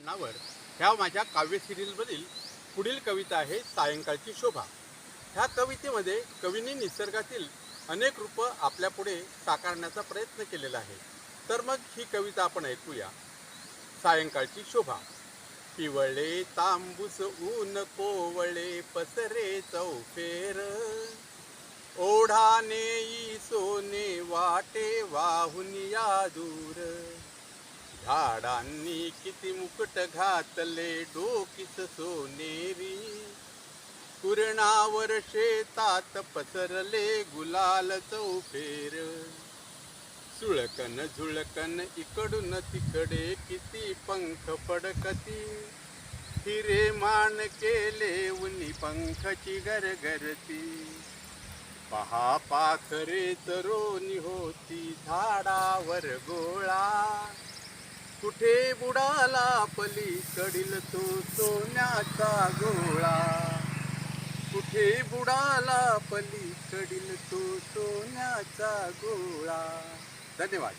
नावर ह्या माझ्या काव्य सिरीजमधील पुढील कविता आहे सायंकाळची शोभा। ह्या कवितेमध्ये कवींनी निसर्गातील अनेक रूपं आपल्यापुढे साकारण्याचा प्रयत्न केलेला आहे। तर मग ही कविता आपण ऐकूया। सायंकाळची शोभा। पिवळे तांबूस ऊन कोवळे पसरे चौफेर, ओढाने सोने वाटे वाहून या दूर, झाडांनी किती मुकुट घातले डोकीस सोनेरी, कुरणावर शेतात पसरले गुलाल चौफेर, सुळकन झुळकन इकडून तिकडे किती पंख फडकती, हिरे मान केले उनी पंखची गरगरती, पहा पाखरे तरोनी होती झाडावर गोळा, कुठे बुडाला पलीकडील तो सोन्याचा गोळा, कुठे बुडाला पलीकडील तो सोन्याचा गोळा। धन्यवाद।